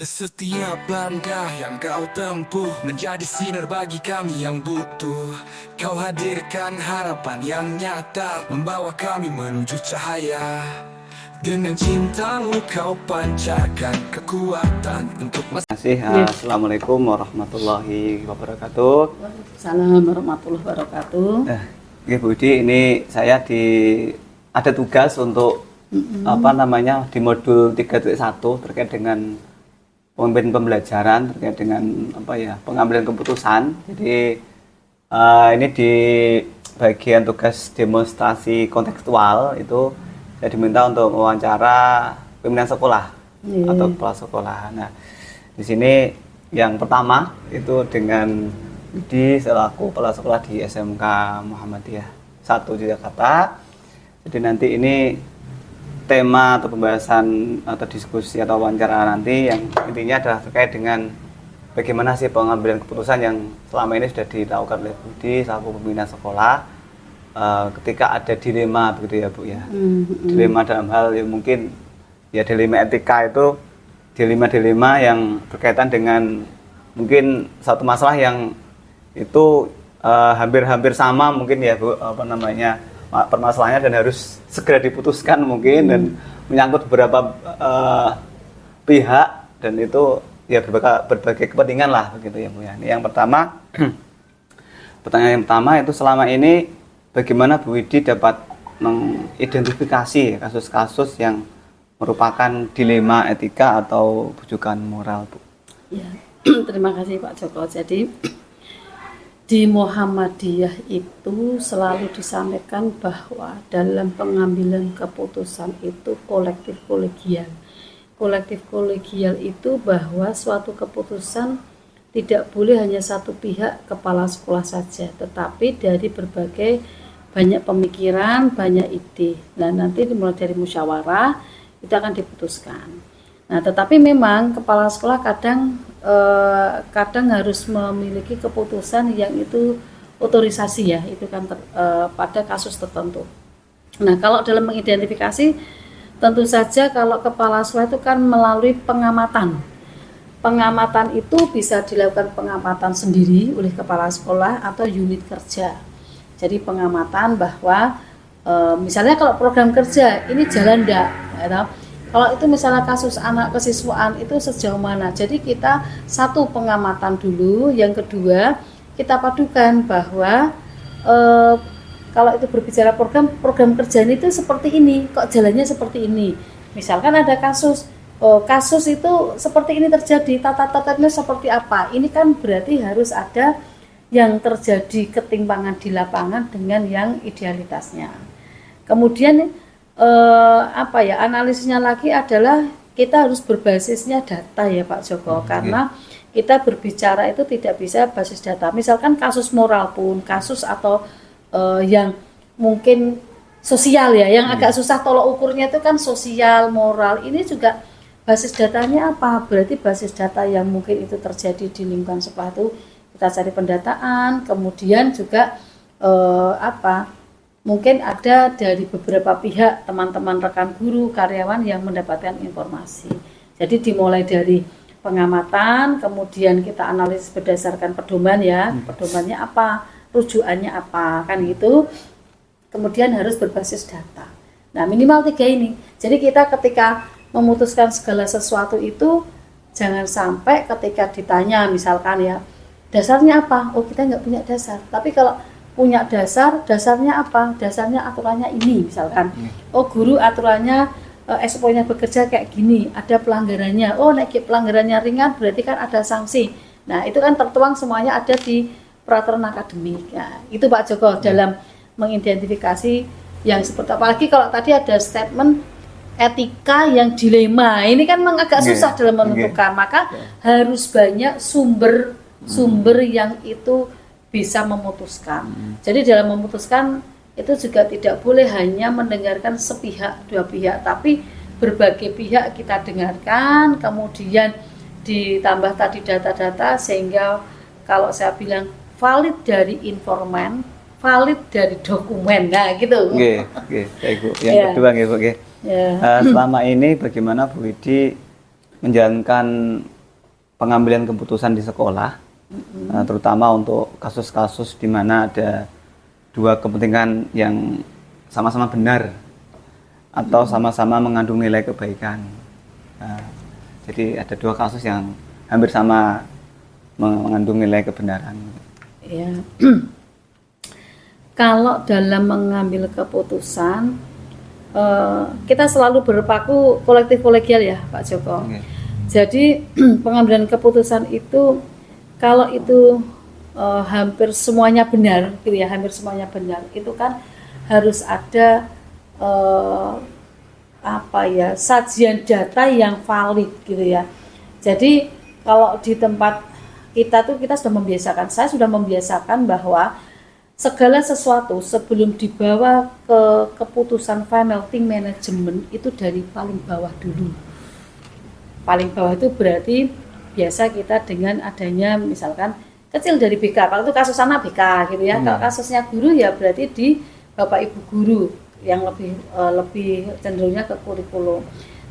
Setiap langkah yang kau tempuh menjadi sinar bagi kami yang butuh. Kau hadirkan harapan yang nyata, membawa kami menuju cahaya. Dengan cintamu kau pancarkan kekuatan untuk Assalamualaikum warahmatullahi wabarakatuh. Assalamualaikum warahmatullahi wabarakatuh. Bu Udi, ini saya ada tugas untuk di modul 3.1 terkait dengan pemimpin pembelajaran, terkait dengan pengambilan keputusan. Jadi ini di bagian tugas demonstrasi kontekstual itu saya diminta untuk mewawancara pimpinan sekolah atau kepala sekolah. Nah, di sini yang pertama itu dengan Budi selaku kepala sekolah di SMK Muhammadiyah 1 di Jakarta. Jadi nanti ini tema atau pembahasan atau diskusi atau wawancara nanti yang intinya adalah terkait dengan bagaimana sih pengambilan keputusan yang selama ini sudah dilakukan oleh Budi selaku pembina sekolah ketika ada dilema begitu ya Bu ya. Dilema dalam hal yang mungkin ya dilema etika itu dilema yang berkaitan dengan mungkin satu masalah yang itu hampir-hampir sama mungkin ya Bu permasalahannya dan harus segera diputuskan mungkin dan menyangkut beberapa pihak dan itu ya berbagai kepentingan lah begitu ya Bu ya. Ini yang pertama pertanyaan yang pertama itu selama ini bagaimana Bu Widi dapat mengidentifikasi kasus-kasus yang merupakan dilema etika atau bujukan moral Bu? Ya, terima kasih Pak Joko. Jadi di Muhammadiyah itu selalu disampaikan bahwa dalam pengambilan keputusan itu kolektif kolegial. Kolektif kolegial itu bahwa suatu keputusan tidak boleh hanya satu pihak kepala sekolah saja, tetapi dari berbagai banyak pemikiran, banyak ide. Nah, nanti dimulai dari musyawarah itu akan diputuskan. Nah, tetapi memang kepala sekolah kadang harus memiliki keputusan yang itu otorisasi ya, itu kan pada kasus tertentu. Nah, kalau dalam mengidentifikasi tentu saja kalau kepala sekolah itu kan melalui pengamatan. Pengamatan itu bisa dilakukan pengamatan sendiri oleh kepala sekolah atau unit kerja. Jadi pengamatan bahwa misalnya kalau program kerja ini jalan enggak, ya, kalau itu misalnya kasus anak kesiswaan itu sejauh mana. Jadi kita satu pengamatan dulu, yang kedua kita padukan bahwa kalau itu berbicara program kerja itu seperti ini, kok jalannya seperti ini. Misalkan ada kasus itu seperti ini terjadi, tata-tatanya seperti apa. Ini kan berarti harus ada yang terjadi ketimpangan di lapangan dengan yang idealitasnya. Kemudian analisisnya lagi adalah kita harus berbasisnya data ya Pak Joko, karena kita berbicara itu tidak bisa basis data. Misalkan kasus moral pun, kasus atau yang mungkin sosial ya, yang agak susah tolok ukurnya itu kan sosial, moral. Ini juga basis datanya apa? Berarti basis data yang mungkin itu terjadi di lingkungan sekolah itu kita cari pendataan, kemudian juga mungkin ada dari beberapa pihak, teman-teman rekan guru, karyawan yang mendapatkan informasi. Jadi dimulai dari pengamatan, kemudian kita analisis berdasarkan pedoman ya, pedomannya apa, rujukannya apa, kan gitu. Kemudian harus berbasis data. Nah, minimal 3 ini. Jadi kita ketika memutuskan segala sesuatu itu jangan sampai ketika ditanya misalkan ya, dasarnya apa? Oh, kita nggak punya dasar. Tapi kalau punya dasarnya apa? Dasarnya aturannya ini misalkan. Oh, guru aturannya SPO-nya bekerja kayak gini, ada pelanggarannya. Oh, naik pelanggarannya ringan berarti kan ada sanksi. Nah, itu kan tertuang semuanya ada di peraturan akademik. Nah, itu Pak Joko dalam mengidentifikasi yang seperti apalagi kalau tadi ada statement etika yang dilema. Ini kan memang agak susah dalam menentukan. Maka harus banyak sumber yang itu bisa memutuskan. Jadi dalam memutuskan itu juga tidak boleh hanya mendengarkan sepihak, dua pihak, tapi berbagai pihak kita dengarkan, kemudian ditambah tadi data-data sehingga kalau saya bilang valid dari informan, valid dari dokumen. Nah, gitu. Oke, baik Bu. Yang kedua Bu. Selama ini bagaimana Bu Widi menjalankan pengambilan keputusan di sekolah, terutama untuk kasus-kasus di mana ada dua kepentingan yang sama-sama benar atau sama-sama mengandung nilai kebaikan. Nah, jadi ada dua kasus yang hampir sama mengandung nilai kebenaran. Ya. Kalau dalam mengambil keputusan, kita selalu berpaku kolektif kolegial ya Pak Joko. Okay. Jadi pengambilan keputusan itu kalau itu hampir semuanya benar, gitu ya, hampir semuanya benar, itu kan harus ada sajian data yang valid gitu ya. Jadi kalau di tempat kita tuh kita saya sudah membiasakan bahwa segala sesuatu sebelum dibawa ke keputusan final team management itu dari paling bawah dulu. Paling bawah itu berarti biasa kita dengan adanya misalkan kecil dari BK, kalau itu kasus anak BK gitu ya. Kalau kasusnya guru ya berarti di Bapak Ibu guru yang lebih cenderungnya ke kurikulum.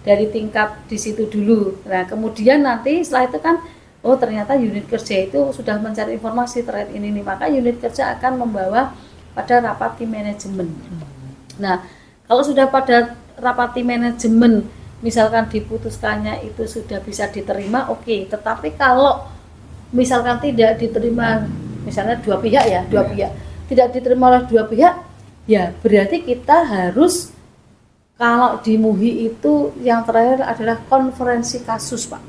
Dari tingkat di situ dulu. Nah, kemudian nanti setelah itu kan ternyata unit kerja itu sudah mencari informasi terkait ini nih, maka unit kerja akan membawa pada rapat tim manajemen. Nah, kalau sudah pada rapat tim manajemen misalkan diputuskannya itu sudah bisa diterima, oke. Tetapi kalau misalkan tidak diterima, misalnya dua pihak tidak diterima oleh dua pihak, ya berarti kita harus, kalau di MUHI itu yang terakhir adalah konferensi kasus Pak.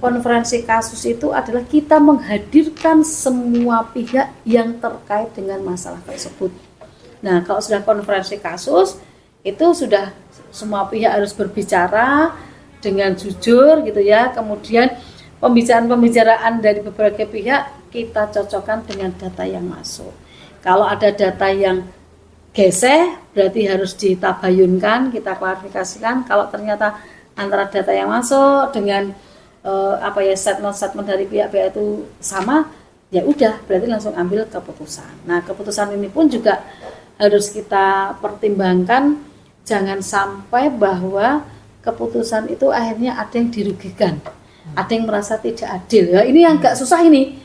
Konferensi kasus itu adalah kita menghadirkan semua pihak yang terkait dengan masalah tersebut. Nah, kalau sudah konferensi kasus, itu sudah semua pihak harus berbicara dengan jujur gitu ya. Kemudian pembicaraan dari berbagai pihak kita cocokkan dengan data yang masuk. Kalau ada data yang geseh, berarti harus ditabayunkan, kita klarifikasikan. Kalau ternyata antara data yang masuk dengan statement dari pihak-pihak itu sama, ya udah berarti langsung ambil keputusan. Nah, keputusan ini pun juga harus kita pertimbangkan, jangan sampai bahwa keputusan itu akhirnya ada yang dirugikan, ada yang merasa tidak adil. Ya, ini yang agak susah ini,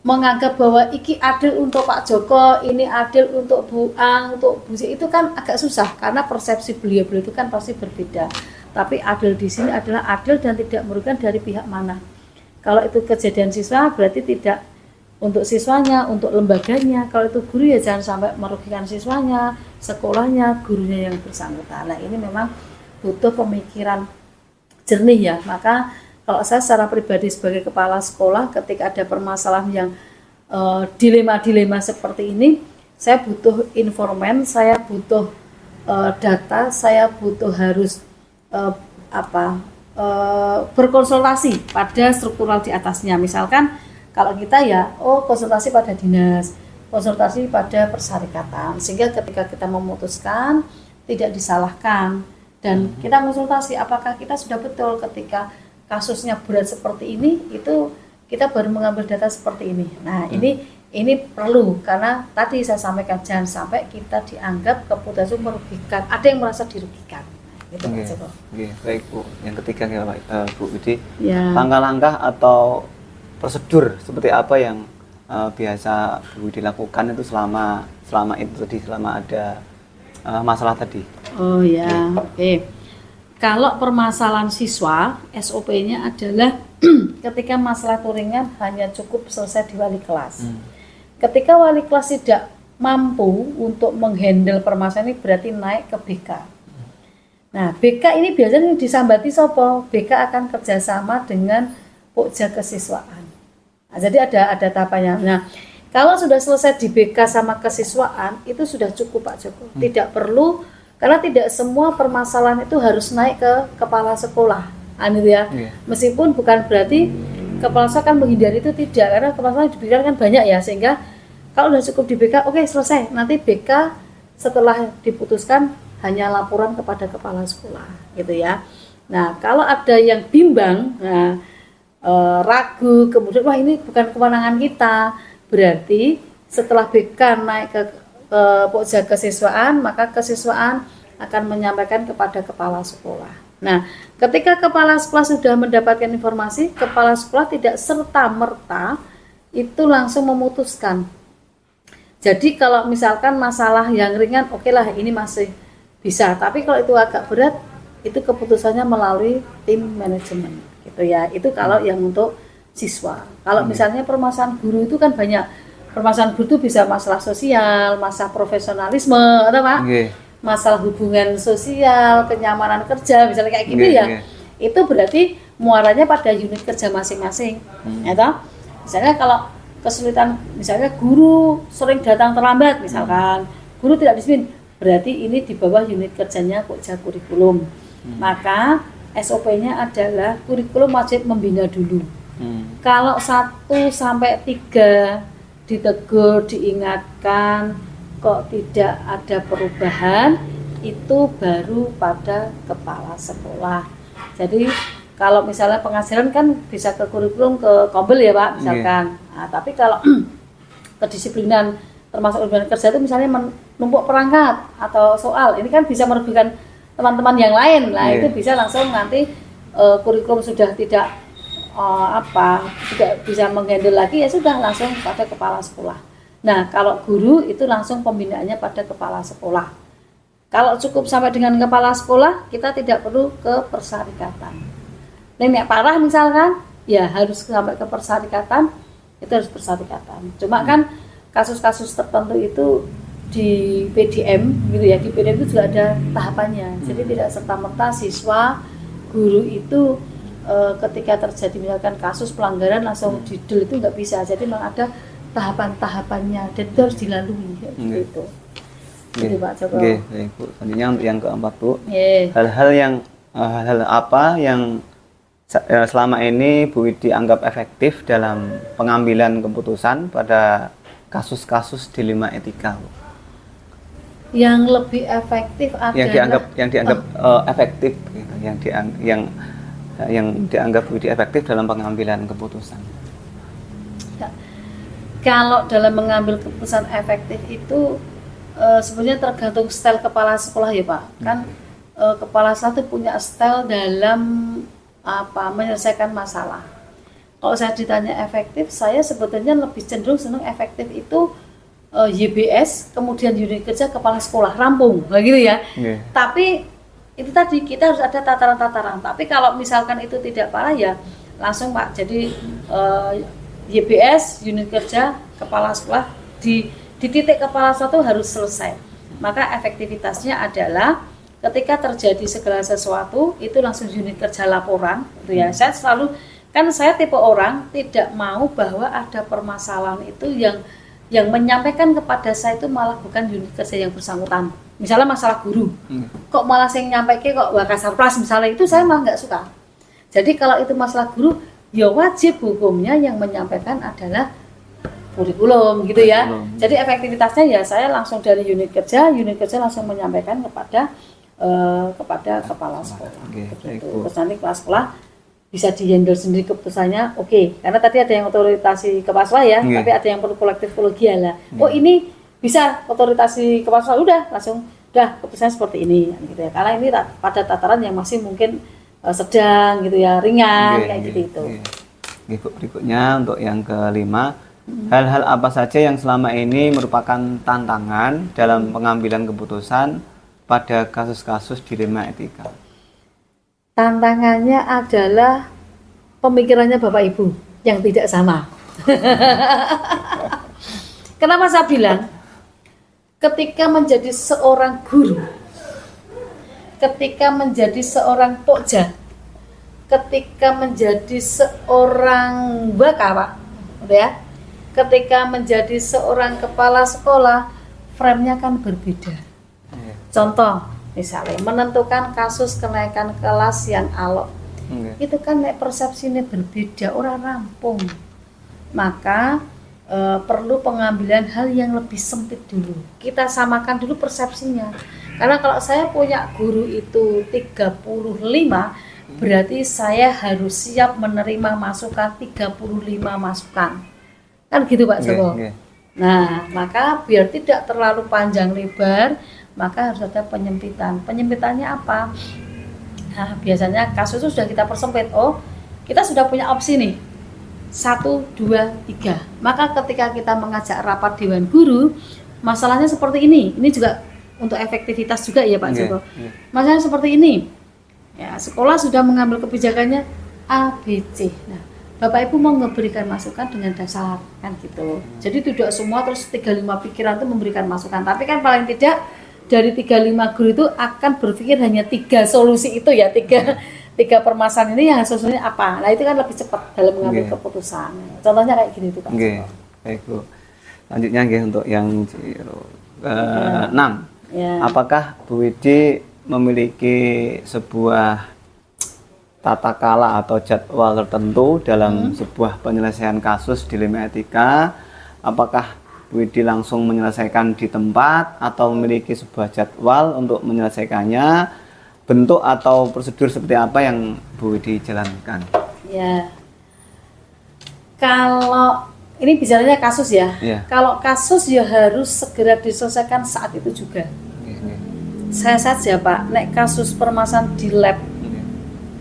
menganggap bahwa iki adil untuk Pak Joko, ini adil untuk Bu Ang, untuk Bu C, itu kan agak susah karena persepsi beliau-beliau itu kan pasti berbeda. Tapi adil di sini adalah adil dan tidak merugikan dari pihak mana. Kalau itu kejadian siswa berarti tidak untuk siswanya, untuk lembaganya. Kalau itu guru ya jangan sampai merugikan siswanya, sekolahnya, gurunya yang bersangkutan. Nah, ini memang butuh pemikiran jernih ya. Maka kalau saya secara pribadi sebagai kepala sekolah, ketika ada permasalahan yang dilema-dilema seperti ini, saya butuh informan, saya butuh data, saya butuh harus berkonsultasi pada struktural di atasnya. Misalkan kalau kita ya konsultasi pada dinas, konsultasi pada persyarikatan, sehingga ketika kita memutuskan tidak disalahkan, dan kita konsultasi apakah kita sudah betul ketika kasusnya berat seperti ini, itu kita baru mengambil data seperti ini. Nah, ini perlu, karena tadi saya sampaikan jangan sampai kita dianggap keputusan merugikan, ada yang merasa dirugikan. Gitu, baik Bu. Yang ketiga ya Bu Widi, ya. Langkah-langkah atau prosedur seperti apa yang biasa Bu Widi lakukan itu selama itu tadi, selama ada masalah tadi? Oh ya, oke. Kalau permasalahan siswa, SOP-nya adalah ketika masalah itu ringan hanya cukup selesai di wali kelas. Ketika wali kelas tidak mampu untuk menghandle permasalahan ini, berarti naik ke BK. Nah, BK ini biasanya disambati sopo. BK akan kerjasama dengan Pokja Kesiswaan. Nah, jadi ada tahapannya. Nah, kalau sudah selesai di BK sama kesiswaan, itu sudah cukup Pak Joko. Tidak perlu, karena tidak semua permasalahan itu harus naik ke kepala sekolah. Gitu ya. Meskipun bukan berarti kepala sekolah kan menghindari itu, tidak. Karena kepala sekolah diberikan kan banyak ya, sehingga kalau sudah cukup di BK, oke selesai. Nanti BK setelah diputuskan hanya laporan kepada kepala sekolah, gitu ya. Nah, kalau ada yang bimbang, ragu, kemudian wah ini bukan kewenangan kita, berarti setelah BK naik ke Pokja Kesiswaan, maka kesiswaan akan menyampaikan kepada kepala sekolah. Nah, ketika kepala sekolah sudah mendapatkan informasi, kepala sekolah tidak serta-merta itu langsung memutuskan. Jadi kalau misalkan masalah yang ringan, oke lah ini masih bisa. Tapi kalau itu agak berat, itu keputusannya melalui tim manajemen, gitu ya. Itu kalau yang untuk siswa. Kalau misalnya permasalahan guru itu kan banyak. Permasalahan guru itu bisa masalah sosial, masalah profesionalisme, atau Pak? Nggih. Masalah hubungan sosial, kenyamanan kerja, misalnya kayak gitu Nggih, ya. nggih. Itu berarti muaranya pada unit kerja masing-masing, ya toh? Misalnya kalau kesulitan, misalnya guru sering datang terlambat, misalkan guru tidak disiplin, berarti ini di bawah unit kerjanya Pokja Kurikulum. Maka SOP-nya adalah kurikulum wajib membina dulu. Kalau 1 sampai 3 ditegur, diingatkan, kok tidak ada perubahan, itu baru pada kepala sekolah. Jadi kalau misalnya pengajaran kan bisa ke kurikulum, ke kombel ya Pak, misalkan. Nah, tapi kalau kedisiplinan termasuk hubungan kerja itu misalnya menumpuk perangkat atau soal, ini kan bisa merugikan teman-teman yang lain. Nah, itu bisa langsung nanti kurikulum sudah tidak tidak bisa menghandle lagi, ya sudah langsung pada kepala sekolah. Nah, kalau guru itu langsung pembinaannya pada kepala sekolah. Kalau cukup sampai dengan kepala sekolah, kita tidak perlu ke persyarikatan. Nenek parah misalkan, ya harus sampai ke persyarikatan, itu harus persyarikatan. Cuma kan kasus-kasus tertentu itu di PDM gitu ya, di PDM itu juga ada tahapannya. Jadi tidak serta-merta siswa, guru itu ketika terjadi misalkan kasus pelanggaran langsung didel, itu nggak bisa. Jadi memang ada tahapan-tahapannya dan itu harus dilalui gitu. Gitu Pak Joko. Oke, baik Bu. Selanjutnya untuk yang keempat Bu. Hal apa yang selama ini Bu Widi anggap efektif dalam pengambilan keputusan pada kasus-kasus dilema etika Bu? Yang lebih efektif adalah yang dianggap efektif gitu, yang dianggap Bu Widi efektif dalam pengambilan keputusan. Kalau dalam mengambil keputusan efektif itu sebenarnya tergantung style kepala sekolah ya Pak. Kan kepala sekolah itu punya style dalam menyelesaikan masalah. Kalau saya ditanya efektif, saya sebetulnya lebih cenderung senang efektif itu YBS, kemudian unit kerja kepala sekolah rampung, begitu ya. Tapi itu tadi kita harus ada tataran-tataran. Tapi kalau misalkan itu tidak parah ya langsung Pak. Jadi YBS, unit kerja kepala sekolah di titik kepala satu harus selesai. Maka efektivitasnya adalah ketika terjadi segala sesuatu itu langsung unit kerja laporan, gitu ya. Saya tipe orang tidak mau bahwa ada permasalahan itu yang menyampaikan kepada saya itu malah bukan unit kerja yang bersangkutan. Misalnya masalah guru, kok malah saya nyampaikan kok Wakasar Plus misalnya, itu saya malah nggak suka. Jadi kalau itu masalah guru, ya wajib hukumnya yang menyampaikan adalah kurikulum gitu ya. Jadi efektivitasnya ya saya langsung dari unit kerja langsung menyampaikan kepada kepala sekolah. Terus nanti kepala sekolah bisa di-handle sendiri keputusannya, oke. Karena tadi ada yang otoritasi kepala sekolah ya, tapi ada yang perlu kolektif kolegial lah. Oh ini bisa otoritasi kepala sekolah, udah langsung keputusannya seperti ini gitu ya. Karena ini pada tataran yang masih mungkin sedang gitu ya, ringan kayak gitu itu. Berikutnya untuk yang kelima, hal-hal apa saja yang selama ini merupakan tantangan dalam pengambilan keputusan pada kasus-kasus dilema etika? Tantangannya adalah pemikirannya Bapak Ibu yang tidak sama. Kenapa saya bilang? Ketika menjadi seorang guru, ketika menjadi seorang pokja, ketika menjadi seorang baka Pak, ya, ketika menjadi seorang kepala sekolah, frame-nya kan berbeda. Contoh, misalnya menentukan kasus kenaikan kelas yang alot, itu kan persepsinya berbeda, orang rampung. Maka perlu pengambilan hal yang lebih sempit dulu. Kita samakan dulu persepsinya. Karena kalau saya punya guru itu 35, berarti saya harus siap menerima masukan 35 masukan. Kan gitu Pak Joko. Nah, maka biar tidak terlalu panjang lebar, maka harus ada penyempitan. Penyempitannya apa? Nah, biasanya kasus itu sudah kita persempit. Oh, kita sudah punya opsi nih. 1, 2, 3. Maka ketika kita mengajak rapat Dewan Guru, masalahnya seperti ini. Ini juga untuk efektivitas juga ya Pak Joko. Masalahnya seperti ini. Ya, sekolah sudah mengambil kebijakannya A, B, C. Nah, Bapak Ibu mau memberikan masukan dengan dasar kan gitu. Jadi tidak semua terus 35 pikiran itu memberikan masukan. Tapi kan paling tidak dari 35 guru itu akan berpikir hanya 3 solusi itu ya, tiga permasalahan ini yang solusinya apa. Nah, itu kan lebih cepat dalam mengambil keputusan. Contohnya kayak gini tuh Pak. Baik Bu. Selanjutnya untuk yang 6. Ya. Apakah Bu Widi memiliki sebuah tata kala atau jadwal tertentu dalam sebuah penyelesaian kasus dilema etika? Apakah Bu Widi langsung menyelesaikan di tempat atau memiliki sebuah jadwal untuk menyelesaikannya? Bentuk atau prosedur seperti apa yang Bu Widi jalankan? Ya, kalau ini bicaranya kasus ya. Kalau kasus ya harus segera diselesaikan saat itu juga. Saya saja Pak, nek kasus permasalahan di lab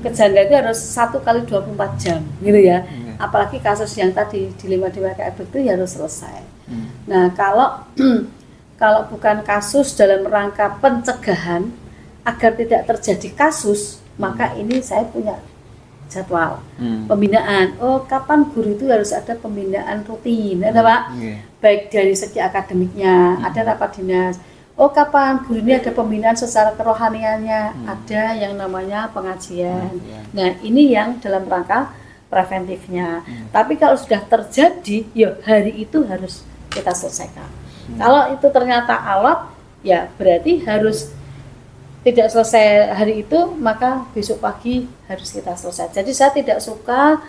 kejanggalan itu harus 1 kali 24 jam gitu ya. Apalagi kasus yang tadi dilema DWKF itu ya harus selesai. Nah, kalau bukan kasus dalam rangka pencegahan agar tidak terjadi kasus, maka ini saya punya jadwal pembinaan. Oh, kapan guru itu harus ada pembinaan rutin, ada Pak? Baik dari segi akademiknya, ada rapat dinas. Oh, kapan guru ini ada pembinaan secara kerohaniannya, ada yang namanya pengajian. Nah, ini yang dalam rangka preventifnya. Tapi kalau sudah terjadi, ya hari itu harus kita selesaikan. Kalau itu ternyata alot, ya berarti harus tidak selesai hari itu, maka besok pagi harus kita selesai. Jadi saya tidak suka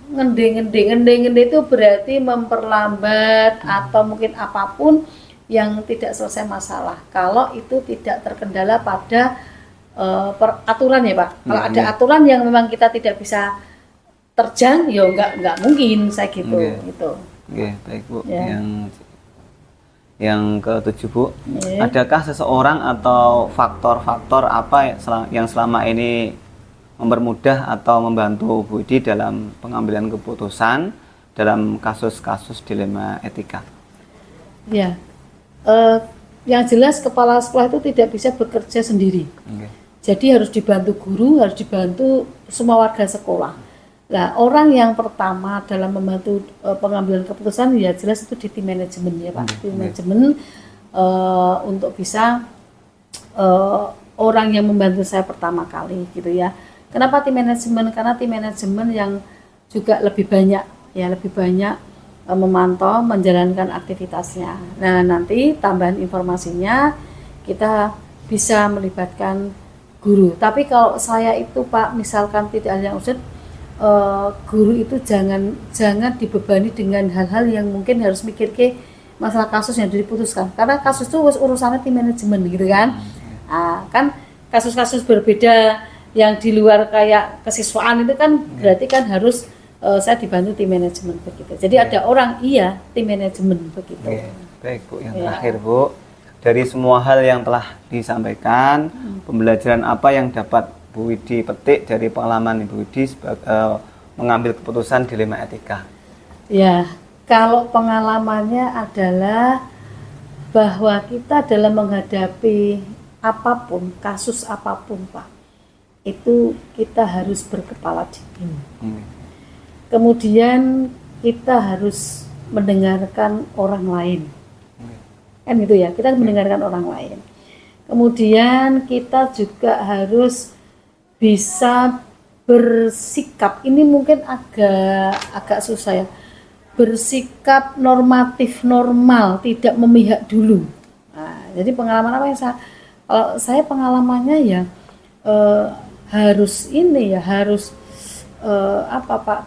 ngending itu berarti memperlambat atau mungkin apapun yang tidak selesai masalah. Kalau itu tidak terkendala pada peraturan ya Pak. Kalau ada aturan yang memang kita tidak bisa terjang, ya nggak mungkin saya gitu. Gitu. Baik Bu. Yang ke-7 Bu, adakah seseorang atau faktor-faktor apa yang selama ini mempermudah atau membantu Bu Widi dalam pengambilan keputusan dalam kasus-kasus dilema etika? Ya, yang jelas kepala sekolah itu tidak bisa bekerja sendiri. Jadi harus dibantu guru, harus dibantu semua warga sekolah. Nah, orang yang pertama dalam membantu pengambilan keputusan ya jelas itu di tim manajemen ya Pak. Tim manajemen untuk bisa orang yang membantu saya pertama kali gitu ya. Kenapa tim manajemen? Karena tim manajemen yang juga lebih banyak memantau, menjalankan aktivitasnya. Nah, nanti tambahan informasinya kita bisa melibatkan guru. Tapi kalau saya itu Pak, misalkan tidak ada yang urgent, guru itu jangan dibebani dengan hal-hal yang mungkin harus mikir ke masalah kasus yang diputuskan. Karena kasus itu urusannya tim manajemen gitu kan. Nah, kan kasus-kasus berbeda yang di luar kayak kesiswaan itu kan berarti kan harus saya dibantu tim manajemen begitu. Jadi ada orang tim manajemen begitu. Baik Bu, yang terakhir Bu, dari semua hal yang telah disampaikan, pembelajaran apa yang dapat Bu Widi petik dari pengalaman Ibu Widi mengambil keputusan dilema etika? Ya, kalau pengalamannya adalah bahwa kita dalam menghadapi apapun, kasus apapun Pak, itu kita harus berkepala dingin. Kemudian kita harus mendengarkan orang lain. Kan gitu ya, kita mendengarkan orang lain. Kemudian kita juga harus bisa bersikap, ini mungkin agak susah ya, bersikap normatif normal, tidak memihak dulu. Nah, jadi pengalaman apa yang kalau saya pengalamannya ya harus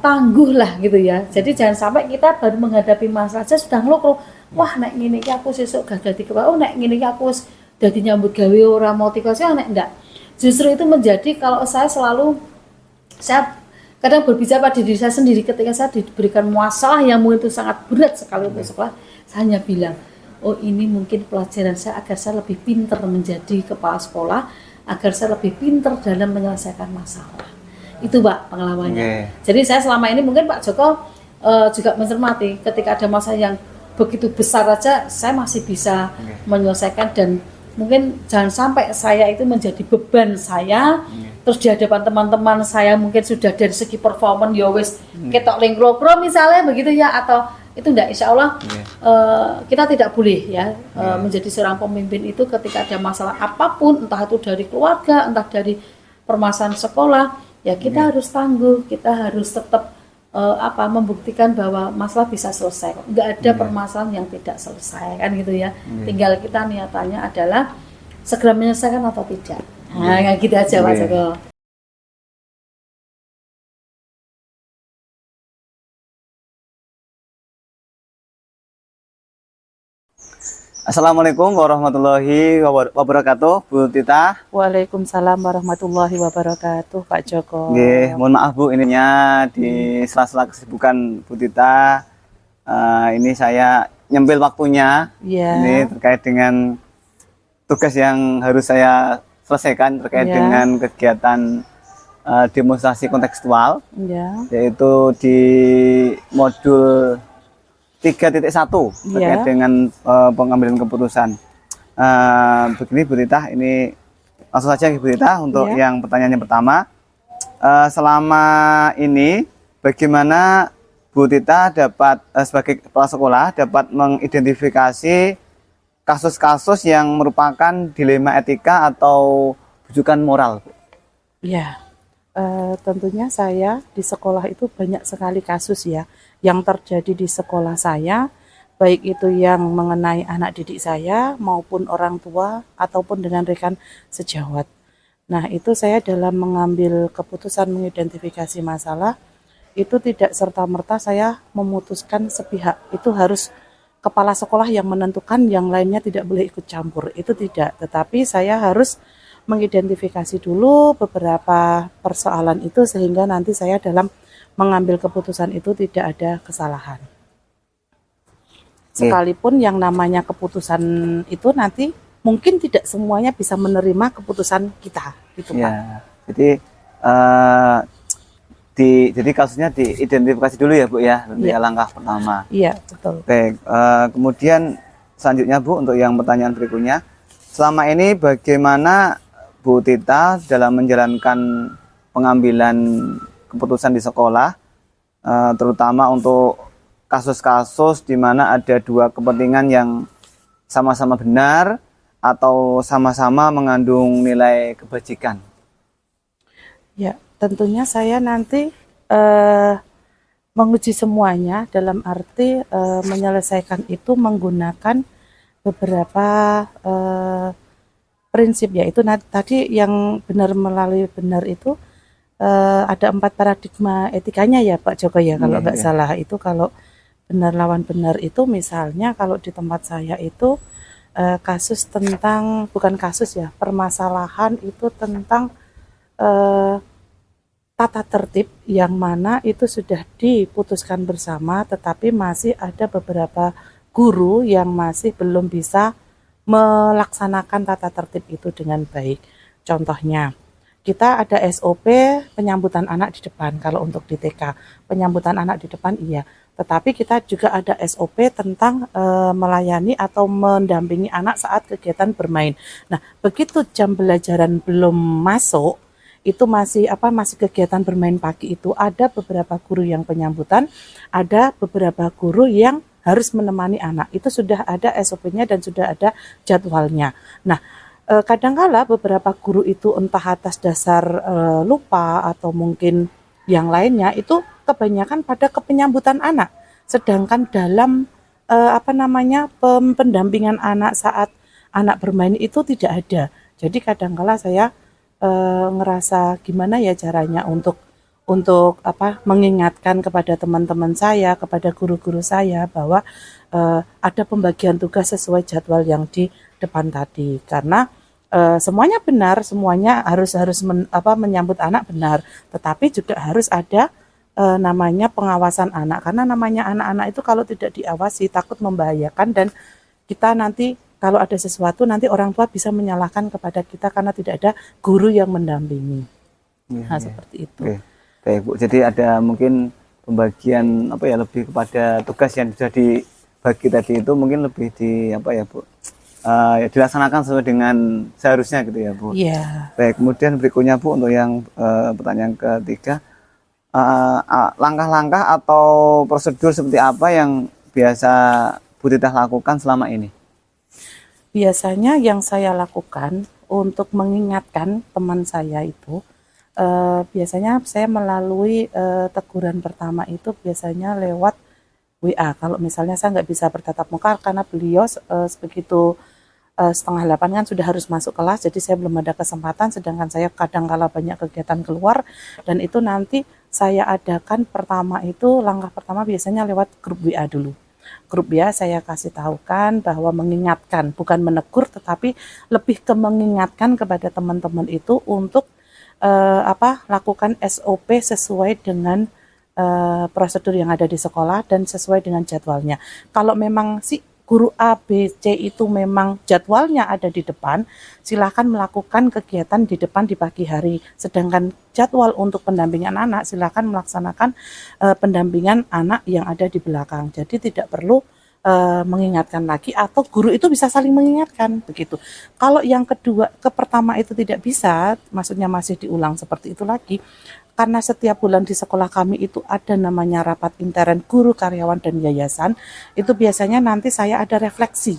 tangguh lah gitu ya. Jadi jangan sampai kita baru menghadapi masalah saja sudah ngeluk, wah nek ngene iki aku sesuk gak dadi kepala, nek ngene iki aku wis dadi nyambut gawe ora motivasi, nek ndak. Justru itu menjadi kalau saya kadang berbicara pada diri saya sendiri ketika saya diberikan masalah yang mungkin itu sangat berat sekali untuk sekolah, saya hanya bilang, oh ini mungkin pelajaran saya agar saya lebih pintar menjadi kepala sekolah agar saya lebih pintar dalam menyelesaikan masalah. Itu Pak pengalamannya. Oke. Jadi saya selama ini mungkin Pak Joko juga mencermati ketika ada masalah yang begitu besar aja saya masih bisa menyelesaikan, dan mungkin jangan sampai saya itu menjadi beban saya. Terus di hadapan teman-teman saya mungkin sudah dari segi performan ya wis ketok lengkro-kro misalnya begitu ya, atau itu enggak, insya Allah kita tidak boleh ya menjadi seorang pemimpin itu ketika ada masalah apapun, entah itu dari keluarga, entah dari permasalahan sekolah, ya kita harus tangguh, kita harus tetap membuktikan bahwa masalah bisa selesai. Enggak ada permasalahan yang tidak selesai kan gitu ya. Tinggal kita niatannya adalah segera menyelesaikan atau tidak. Nah, kayak gitu aja Pak Joko. Assalamualaikum warahmatullahi wabarakatuh, Bu Tita. Waalaikumsalam warahmatullahi wabarakatuh, Pak Joko. Nggih, mohon maaf Bu, ininya di sela-sela kesibukan Bu Tita. Ini saya nyempil waktunya. Ya. Ini terkait dengan tugas yang harus saya selesaikan terkait Ya. dengan kegiatan demonstrasi kontekstual, Ya. yaitu di modul 3.1 terkait Ya. dengan pengambilan keputusan. Begini Bu Tita, ini langsung saja Bu Tita untuk Ya. yang pertanyaan yang pertama. Selama ini bagaimana Bu Tita dapat sebagai kepala sekolah dapat mengidentifikasi kasus-kasus yang merupakan dilema etika atau bujukan moral, Bu? Ya. Tentunya saya di sekolah itu banyak sekali kasus ya yang terjadi di sekolah saya, baik itu yang mengenai anak didik saya maupun orang tua ataupun dengan rekan sejawat. Nah, itu saya dalam mengambil keputusan mengidentifikasi masalah itu tidak serta-merta saya memutuskan sepihak. Itu harus kepala sekolah yang menentukan, yang lainnya tidak boleh ikut campur. Itu tidak, tetapi saya harus mengidentifikasi dulu beberapa persoalan itu sehingga nanti saya dalam mengambil keputusan itu tidak ada kesalahan. Sekalipun yang namanya keputusan itu nanti mungkin tidak semuanya bisa menerima keputusan kita, gitu Pak. Ya, jadi kasusnya diidentifikasi dulu ya Bu ya, nanti Iya. langkah pertama. Iya, betul. Baik, kemudian selanjutnya Bu, untuk yang pertanyaan berikutnya, selama ini bagaimana Bu Tita dalam menjalankan pengambilan keputusan di sekolah, terutama untuk kasus-kasus di mana ada dua kepentingan yang sama-sama benar atau sama-sama mengandung nilai kebajikan? Ya, tentunya saya nanti menguji semuanya dalam arti menyelesaikan itu menggunakan beberapa prinsip, yaitu tadi yang benar melalui benar itu ada 4 paradigma etikanya ya Pak Joko ya, kalau nggak salah. Itu kalau benar lawan benar itu misalnya kalau di tempat saya itu kasus tentang, bukan kasus ya, permasalahan itu tentang tata tertib yang mana itu sudah diputuskan bersama, tetapi masih ada beberapa guru yang masih belum bisa melaksanakan tata tertib itu dengan baik. Contohnya, kita ada SOP penyambutan anak di depan. Kalau untuk di TK, penyambutan anak di depan iya. Tetapi kita juga ada SOP tentang melayani atau mendampingi anak saat kegiatan bermain. Nah, begitu jam pelajaran belum masuk, itu masih kegiatan bermain pagi itu, ada beberapa guru yang penyambutan, ada beberapa guru yang harus menemani anak. Itu sudah ada SOP-nya dan sudah ada jadwalnya. Nah, kadangkala beberapa guru itu entah atas dasar lupa atau mungkin yang lainnya itu kebanyakan pada kepenyambutan anak. Sedangkan dalam pendampingan anak saat anak bermain itu tidak ada. Jadi kadangkala saya ngerasa gimana ya caranya untuk mengingatkan kepada teman-teman saya, kepada guru-guru saya bahwa ada pembagian tugas sesuai jadwal yang di depan tadi. Karena semuanya benar, semuanya harus menyambut anak benar, tetapi juga harus ada namanya pengawasan anak. Karena namanya anak-anak itu kalau tidak diawasi takut membahayakan dan kita nanti kalau ada sesuatu nanti orang tua bisa menyalahkan kepada kita karena tidak ada guru yang mendampingi. Iya, Nah, iya. seperti itu. Oke. Baik, Bu. Jadi ada mungkin pembagian apa ya, lebih kepada tugas yang sudah dibagi tadi itu mungkin lebih di apa ya, Bu? Ya, dilaksanakan sesuai dengan seharusnya gitu ya, Bu. Iya. Baik, kemudian berikutnya Bu, untuk yang pertanyaan ketiga, langkah-langkah atau prosedur seperti apa yang biasa Bu Tita lakukan selama ini? Biasanya yang saya lakukan untuk mengingatkan teman saya itu, biasanya saya melalui teguran pertama itu biasanya lewat WA. Kalau misalnya saya nggak bisa bertatap muka karena beliau begitu setengah 8 kan sudah harus masuk kelas, jadi saya belum ada kesempatan, sedangkan saya kadang kala banyak kegiatan keluar, dan itu nanti saya adakan langkah pertama biasanya lewat grup WA dulu. Grup WA saya kasih tahukan bahwa mengingatkan, bukan menegur, tetapi lebih ke mengingatkan kepada teman-teman itu untuk lakukan SOP sesuai dengan prosedur yang ada di sekolah dan sesuai dengan jadwalnya. Kalau memang si guru A, B, C itu memang jadwalnya ada di depan, silakan melakukan kegiatan di depan di pagi hari. Sedangkan jadwal untuk pendampingan anak, silakan melaksanakan pendampingan anak yang ada di belakang. Jadi tidak perlu mengingatkan lagi, atau guru itu bisa saling mengingatkan begitu. Kalau yang pertama itu tidak bisa, maksudnya masih diulang seperti itu lagi. Karena setiap bulan di sekolah kami itu ada namanya rapat intern guru, karyawan, dan yayasan. Itu biasanya nanti saya ada refleksi.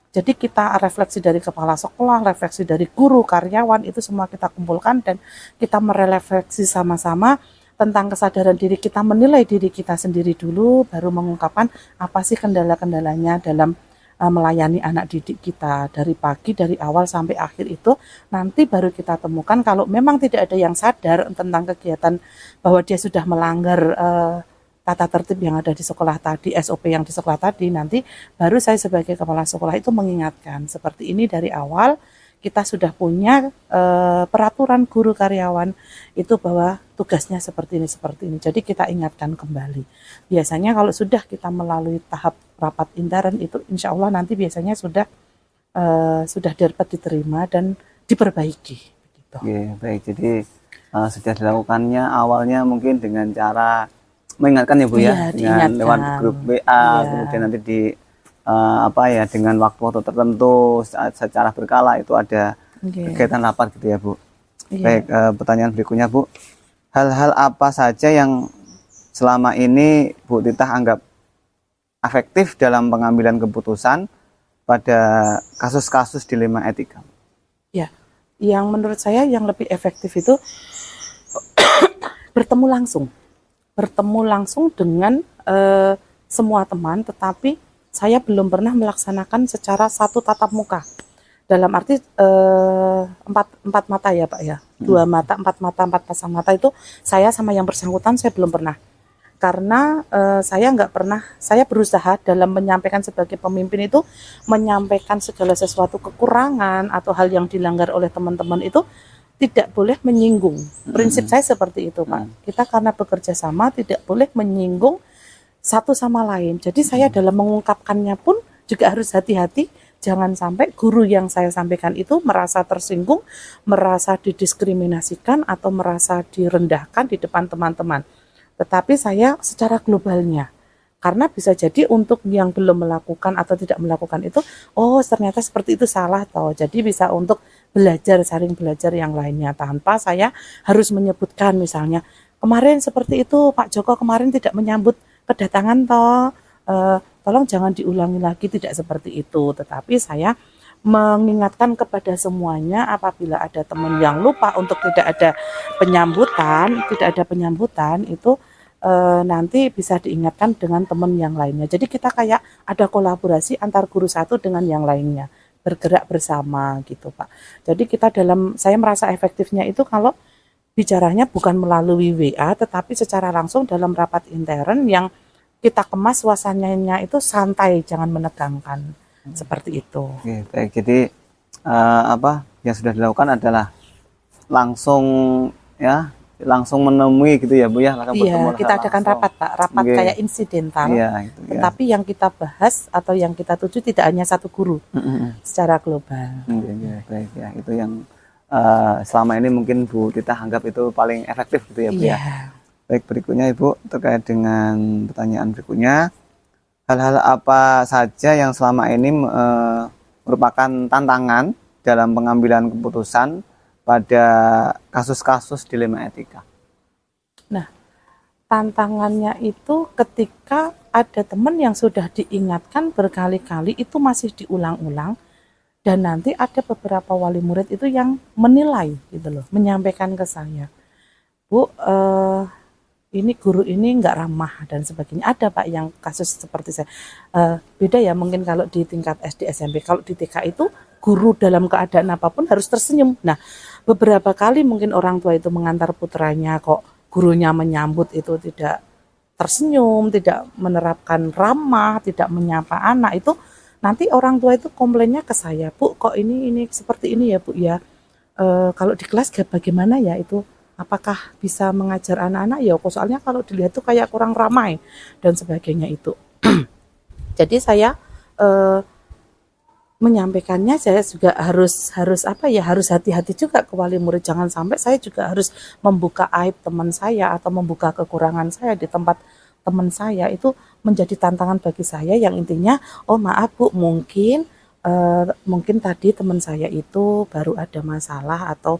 Jadi kita refleksi dari kepala sekolah, refleksi dari guru, karyawan, itu semua kita kumpulkan dan kita merefleksi sama-sama tentang kesadaran diri kita, menilai diri kita sendiri dulu, baru mengungkapkan apa sih kendala-kendalanya dalam melayani anak didik kita dari pagi, dari awal sampai akhir itu. Nanti baru kita temukan kalau memang tidak ada yang sadar tentang kegiatan bahwa dia sudah melanggar tata tertib yang ada di sekolah tadi, SOP yang di sekolah tadi, nanti baru saya sebagai kepala sekolah itu mengingatkan seperti ini dari awal. Kita sudah punya peraturan guru karyawan itu bahwa tugasnya seperti ini. Jadi kita ingatkan kembali. Biasanya kalau sudah kita melalui tahap rapat intern itu, insya Allah nanti biasanya sudah dapat diterima dan diperbaiki. Begitu. Oke, baik. Jadi sudah dilakukannya awalnya mungkin dengan cara mengingatkan ya Bu ya, dengan lewat grup WA, kemudian nanti dengan waktu tertentu secara berkala itu ada kegiatan rapat gitu ya Bu. Baik, pertanyaan berikutnya Bu, hal-hal apa saja yang selama ini Bu Tita anggap efektif dalam pengambilan keputusan pada kasus-kasus dilema etika? Ya, yang menurut saya yang lebih efektif itu bertemu langsung dengan semua teman, tetapi saya belum pernah melaksanakan secara satu tatap muka. Dalam arti empat mata ya Pak ya, 2 mata, 4 mata, 4 pasang mata itu saya sama yang bersangkutan saya belum pernah. Karena saya berusaha dalam menyampaikan sebagai pemimpin itu, menyampaikan segala sesuatu kekurangan atau hal yang dilanggar oleh teman-teman itu tidak boleh menyinggung. Prinsip saya seperti itu Pak. Kita karena bekerja sama tidak boleh menyinggung satu sama lain. Jadi saya dalam mengungkapkannya pun juga harus hati-hati, jangan sampai guru yang saya sampaikan itu merasa tersinggung, merasa didiskriminasikan atau merasa direndahkan di depan teman-teman. Tetapi saya secara globalnya, karena bisa jadi untuk yang belum melakukan atau tidak melakukan itu, oh ternyata seperti itu salah toh. Jadi bisa untuk belajar, saling belajar yang lainnya tanpa saya harus menyebutkan misalnya kemarin seperti itu Pak Joko kemarin tidak menyambut kedatangan toh, tolong jangan diulangi lagi, tidak seperti itu. Tetapi saya mengingatkan kepada semuanya, apabila ada teman yang lupa untuk tidak ada penyambutan itu nanti bisa diingatkan dengan teman yang lainnya. Jadi kita kayak ada kolaborasi antar guru satu dengan yang lainnya, bergerak bersama gitu Pak. Jadi saya merasa efektifnya itu kalau bicaranya bukan melalui WA, tetapi secara langsung dalam rapat intern yang kita kemas suasananya itu santai, jangan menegangkan. Seperti itu. Oke, baik. Jadi yang sudah dilakukan adalah langsung ya langsung menemui gitu ya Bu ya, langsung bertemu Iya, kita langsung. adakan rapat Pak, rapat Oke. kayak insidental. Iya, itu ya. Tetapi yang kita bahas atau yang kita tuju tidak hanya satu guru secara global. Iya, baik ya, itu yang selama ini mungkin Bu Tita anggap itu paling efektif gitu ya Bu ya. Iya. Baik, berikutnya Ibu terkait dengan pertanyaan berikutnya, hal-hal apa saja yang selama ini merupakan tantangan dalam pengambilan keputusan pada kasus-kasus dilema etika? Nah, tantangannya itu ketika ada teman yang sudah diingatkan berkali-kali itu masih diulang-ulang, dan nanti ada beberapa wali murid itu yang menilai gitu loh, menyampaikan ke saya, Bu, ini guru ini nggak ramah dan sebagainya. Ada Pak yang kasus seperti saya. Beda ya mungkin kalau di tingkat SD SMP. Kalau di TK itu guru dalam keadaan apapun harus tersenyum. Nah, beberapa kali mungkin orang tua itu mengantar putranya kok gurunya menyambut itu tidak tersenyum, tidak menerapkan ramah, tidak menyapa anak, itu nanti orang tua itu komplainnya ke saya, Bu, kok ini seperti ini ya Bu ya. Kalau di kelas bagaimana ya itu? Apakah bisa mengajar anak-anak ya? Kok soalnya kalau dilihat tuh kayak kurang ramai dan sebagainya itu. Jadi saya menyampaikannya, saya juga harus hati-hati juga ke wali murid, jangan sampai saya juga harus membuka aib teman saya atau membuka kekurangan saya di tempat teman saya. Itu menjadi tantangan bagi saya, yang intinya, oh maaf Bu, mungkin tadi teman saya itu baru ada masalah atau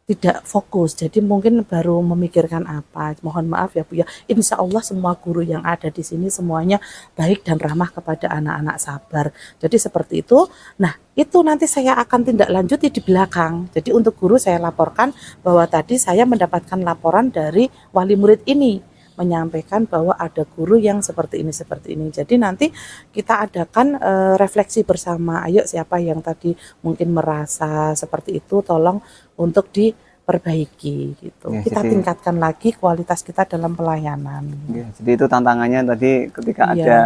tidak fokus, jadi mungkin baru memikirkan apa. Mohon maaf ya Bu ya. Insya Allah semua guru yang ada di sini semuanya baik dan ramah kepada anak-anak, sabar. Jadi seperti itu. Nah, itu nanti saya akan tindak lanjuti di belakang. Jadi untuk guru saya laporkan bahwa tadi saya mendapatkan laporan dari wali murid ini menyampaikan bahwa ada guru yang seperti ini. Jadi nanti kita adakan refleksi bersama. Ayo, siapa yang tadi mungkin merasa seperti itu, tolong untuk diperbaiki gitu. Ya, kita jadi tingkatkan lagi kualitas kita dalam pelayanan. ya, jadi itu tantangannya tadi ketika Iya. ada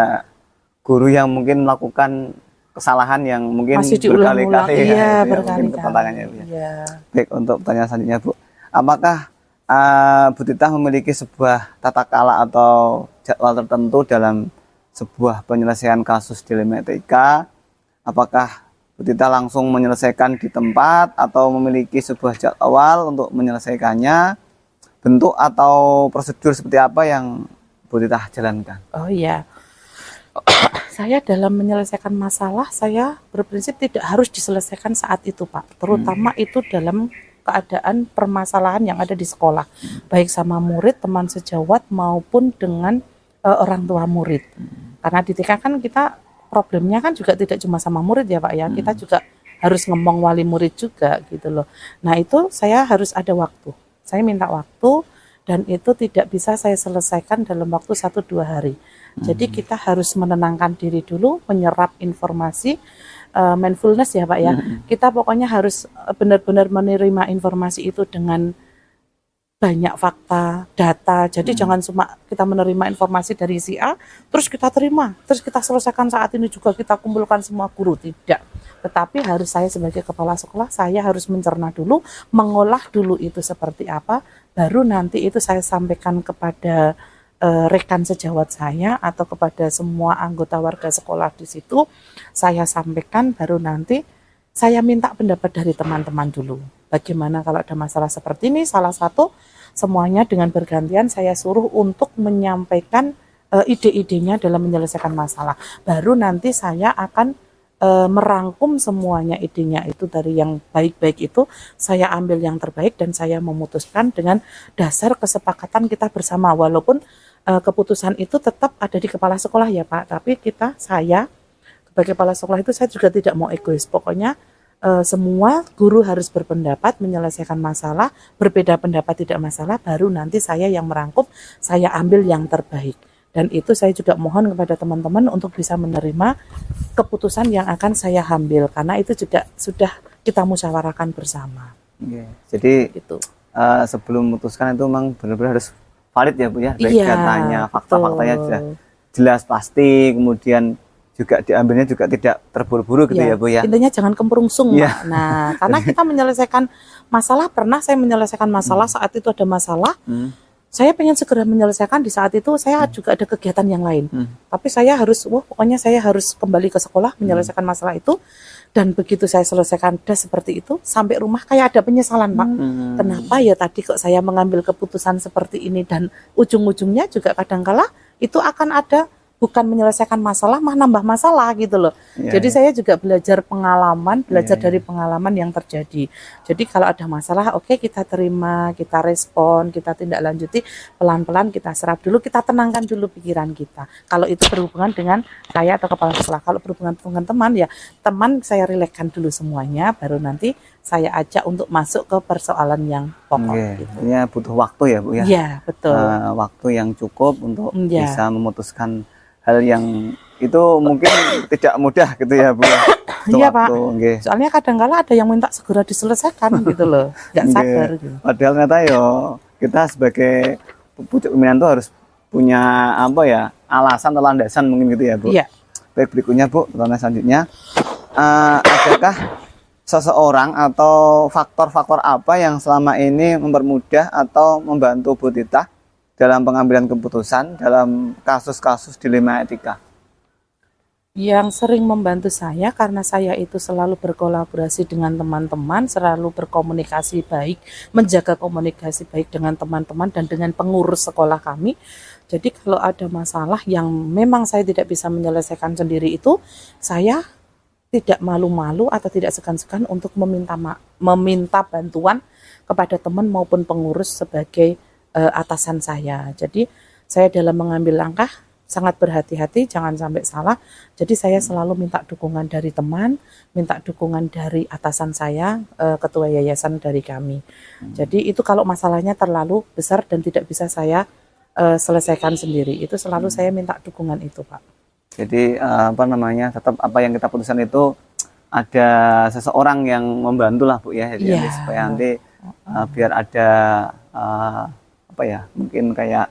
guru yang mungkin melakukan kesalahan yang mungkin Masih diulang-ulang. berkali-kali Iya, itu ya, mungkin berkali-kali. tantangannya Bu ya. Iya. Baik, untuk pertanyaan selanjutnya Bu, apakah Bu Tita memiliki sebuah tata kala atau jadwal tertentu dalam sebuah penyelesaian kasus dilema etika? Apakah Bu Tita langsung menyelesaikan di tempat atau memiliki sebuah jadwal untuk menyelesaikannya? Bentuk atau prosedur seperti apa yang Bu Tita jalankan? Oh iya. Saya dalam menyelesaikan masalah, saya berprinsip tidak harus diselesaikan saat itu Pak. Terutama itu dalam keadaan permasalahan yang ada di sekolah, baik sama murid, teman sejawat maupun dengan orang tua murid. Karena di TK kan kita problemnya kan juga tidak cuma sama murid ya Pak ya, kita juga harus ngomong wali murid juga gitu loh. Nah itu saya harus ada waktu, saya minta waktu, dan itu tidak bisa saya selesaikan dalam waktu 1-2 hari. Jadi kita harus menenangkan diri dulu, menyerap informasi, mindfulness ya Pak ya. Kita pokoknya harus benar-benar menerima informasi itu dengan banyak fakta, data. Jadi jangan cuma kita menerima informasi dari si A, terus kita terima, terus kita selesaikan saat ini juga, kita kumpulkan semua guru, tidak. Tetapi harus saya sebagai kepala sekolah, saya harus mencerna dulu, mengolah dulu itu seperti apa, baru nanti itu saya sampaikan kepada rekan sejawat saya atau kepada semua anggota warga sekolah di situ, saya sampaikan, baru nanti saya minta pendapat dari teman-teman dulu. Bagaimana kalau ada masalah seperti ini, salah satu semuanya dengan bergantian saya suruh untuk menyampaikan ide-idenya dalam menyelesaikan masalah. Baru nanti saya akan merangkum semuanya idenya itu, dari yang baik-baik itu saya ambil yang terbaik dan saya memutuskan dengan dasar kesepakatan kita bersama. Walaupun keputusan itu tetap ada di kepala sekolah ya Pak, tapi saya sebagai kepala sekolah itu saya juga tidak mau egois. Pokoknya semua guru harus berpendapat, menyelesaikan masalah, berbeda pendapat tidak masalah, baru nanti saya yang merangkum, saya ambil yang terbaik. Dan itu saya juga mohon kepada teman-teman untuk bisa menerima keputusan yang akan saya ambil, karena itu juga sudah kita musyawarahkan bersama. Oke. Jadi Gitu. sebelum memutuskan itu memang benar-benar harus valid ya Bu ya, baik Iya, datanya, fakta-faktanya betul. sudah jelas pasti, kemudian juga diambilnya juga tidak terburu-buru gitu ya Bu ya. Intinya jangan kempurungsung. Iya. Nah, karena kita menyelesaikan masalah, pernah saya menyelesaikan masalah saat itu ada masalah. Saya pengen segera menyelesaikan, di saat itu saya juga ada kegiatan yang lain. Tapi saya harus, pokoknya saya harus kembali ke sekolah menyelesaikan masalah itu. Dan begitu saya selesaikan das seperti itu, sampai rumah kayak ada penyesalan, Pak. Kenapa ya tadi kok saya mengambil keputusan seperti ini, dan ujung-ujungnya juga kadangkala itu akan ada bukan menyelesaikan masalah, mah nambah masalah gitu loh. Jadi saya juga belajar pengalaman, dari pengalaman yang terjadi. Jadi kalau ada masalah, oke, kita terima, kita respon, kita tindak lanjuti, pelan-pelan kita serap dulu, kita tenangkan dulu pikiran kita. Kalau itu berhubungan dengan saya atau kepala sekolah, kalau berhubungan dengan teman, ya teman saya relaxkan dulu semuanya, baru nanti saya ajak untuk masuk ke persoalan yang pokok. Gitu. Ini butuh waktu ya Bu ya. Iya, betul. Waktu yang cukup untuk bisa memutuskan hal yang itu mungkin tidak mudah gitu ya Bu. Iya Pak. Soalnya kadang-kala ada yang minta segera diselesaikan gitu loh, nggak sadar. Gitu. Padahal ternyata kita sebagai pucuk pimpinan tuh harus punya alasan atau landasan mungkin gitu ya Bu. Iya. Baik, berikutnya Bu, pertanyaan selanjutnya, adakah seseorang atau faktor-faktor apa yang selama ini mempermudah atau membantu Bu Tita dalam pengambilan keputusan dalam kasus-kasus dilema etika? Yang sering membantu saya karena saya itu selalu berkolaborasi dengan teman-teman, selalu berkomunikasi baik, menjaga komunikasi baik dengan teman-teman dan dengan pengurus sekolah kami. Jadi kalau ada masalah yang memang saya tidak bisa menyelesaikan sendiri itu, saya tidak malu-malu atau tidak segan-segan untuk meminta bantuan kepada teman maupun pengurus sebagai atasan saya. Jadi saya dalam mengambil langkah sangat berhati-hati, jangan sampai salah. Jadi saya selalu minta dukungan dari teman, minta dukungan dari atasan saya, ketua yayasan dari kami. Jadi itu kalau masalahnya terlalu besar dan tidak bisa saya selesaikan sendiri, itu selalu saya minta dukungan itu, Pak. Jadi tetap apa yang kita putuskan itu ada seseorang yang membantu lah Bu ya, jadi supaya nanti biar ada mungkin kayak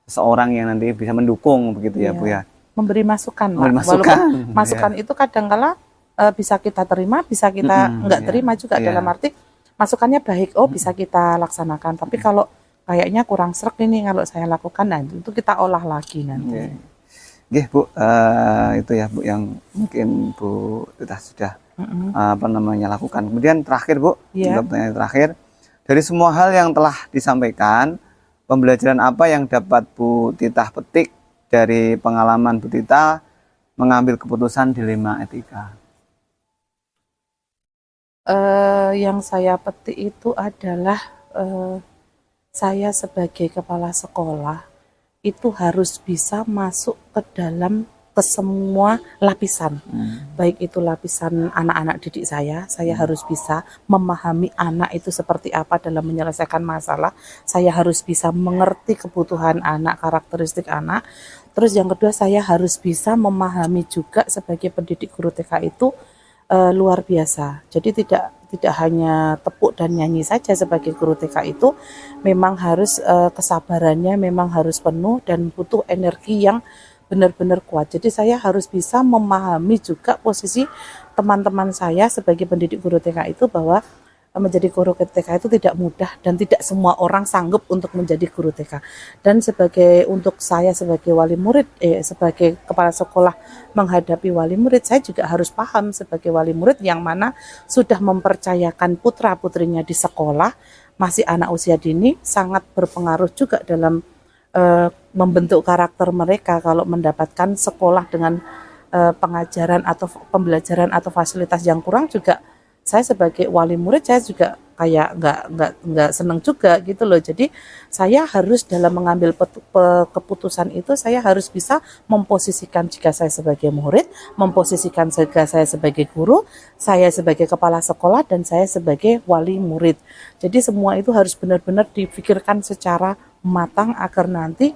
seseorang yang nanti bisa mendukung begitu ya Bu ya. Memberi masukan, Pak. Walaupun masukan itu kadang-kala bisa kita terima, bisa kita nggak terima juga, dalam arti masukannya baik, bisa kita laksanakan. Tapi kalau kayaknya kurang sreg ini kalau saya lakukan, nanti itu kita olah lagi nanti. Bu, itu ya Bu yang mungkin Bu Tita sudah lakukan. Kemudian terakhir Bu, pertanyaan terakhir, dari semua hal yang telah disampaikan, pembelajaran apa yang dapat Bu Tita petik dari pengalaman Bu Tita mengambil keputusan dilema etika? Yang saya petik itu adalah saya sebagai kepala sekolah itu harus bisa masuk ke semua lapisan. Baik itu lapisan anak-anak didik saya harus bisa memahami anak itu seperti apa dalam menyelesaikan masalah. Saya harus bisa mengerti kebutuhan anak, karakteristik anak. Terus yang kedua, saya harus bisa memahami juga sebagai pendidik guru TK itu luar biasa. Jadi tidak hanya tepuk dan nyanyi saja sebagai guru TK itu, memang harus kesabarannya memang harus penuh dan butuh energi yang benar-benar kuat. Jadi saya harus bisa memahami juga posisi teman-teman saya sebagai pendidik guru TK itu, bahwa menjadi guru TK itu tidak mudah dan tidak semua orang sanggup untuk menjadi guru TK. Dan untuk saya sebagai wali murid, sebagai kepala sekolah menghadapi wali murid, saya juga harus paham sebagai wali murid yang mana sudah mempercayakan putra-putrinya di sekolah, masih anak usia dini, sangat berpengaruh juga dalam membentuk karakter mereka kalau mendapatkan sekolah dengan pengajaran atau pembelajaran atau fasilitas yang kurang. Juga saya sebagai wali murid, saya juga kayak nggak senang juga gitu loh. Jadi saya harus dalam mengambil keputusan itu, saya harus bisa memposisikan jika saya sebagai murid, memposisikan jika saya sebagai guru, saya sebagai kepala sekolah, dan saya sebagai wali murid. Jadi semua itu harus benar-benar dipikirkan secara matang agar nanti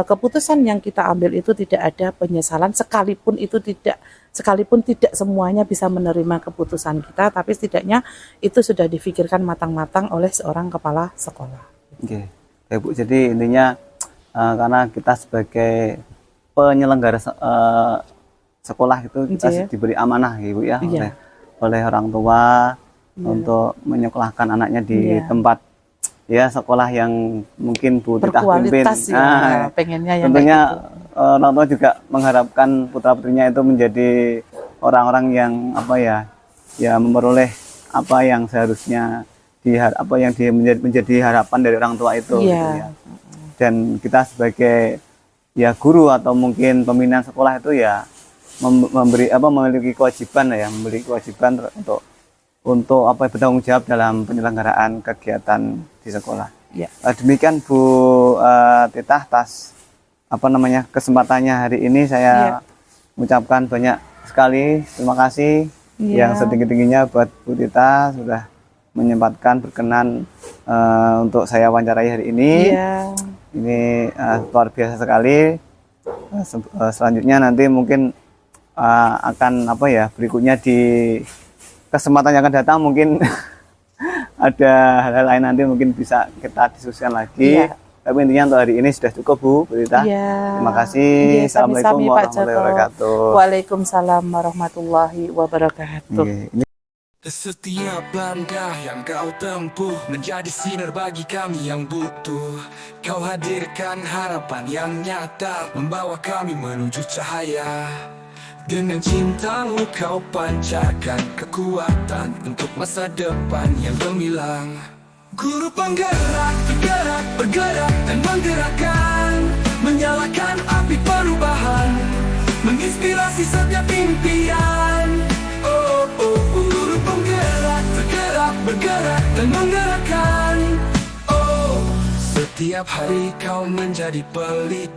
keputusan yang kita ambil itu tidak ada penyesalan, sekalipun tidak semuanya bisa menerima keputusan kita, tapi setidaknya itu sudah difikirkan matang-matang oleh seorang kepala sekolah. Oke, Bu. Jadi intinya karena kita sebagai penyelenggara sekolah itu kita Iya. diberi amanah Ibu ya, Iya. oleh orang tua untuk menyekolahkan anaknya di Iya. tempat ya sekolah yang mungkin Bu Titah pimpin. Berkualitas ya, pengennya yang tentunya kayak gitu. orang tua juga mengharapkan putra-putrinya itu menjadi orang-orang yang apa ya memperoleh apa yang seharusnya menjadi harapan dari orang tua itu Iya. gitu ya. Dan kita sebagai ya guru atau mungkin pembinaan sekolah itu ya memiliki kewajiban untuk apa bertanggung jawab dalam penyelenggaraan kegiatan di sekolah. Ya. Demikian Bu Titah atas kesempatannya hari ini saya mengucapkan banyak sekali terima kasih yang setinggi-tingginya buat Bu Titah sudah menyempatkan berkenan untuk saya wawancarai hari ini. Iya. Ini luar biasa sekali. Selanjutnya nanti mungkin akan berikutnya di kesempatan yang akan datang mungkin ada hal-hal lain nanti mungkin bisa kita diskusikan lagi. Iya. Tapi intinya untuk hari ini sudah cukup Bu Titah. Iya. Terima kasih. Iya, Assalamualaikum sami-sami, Pak warahmatullahi Joko. wabarakatuh. Waalaikumsalam warahmatullahi wabarakatuh. Iya, ini Setiap langkah yang kau tempuh menjadi sinar bagi kami yang butuh. Kau hadirkan harapan yang nyata, membawa kami menuju cahaya. Dengan cintamu kau pancarkan kekuatan untuk masa depan yang gemilang. Guru penggerak, bergerak, bergerak dan menggerakkan, menyalakan api perubahan, menginspirasi setiap impian. Oh, oh, oh. Guru penggerak, bergerak, bergerak dan menggerakkan. Oh, setiap hari kau menjadi pelita.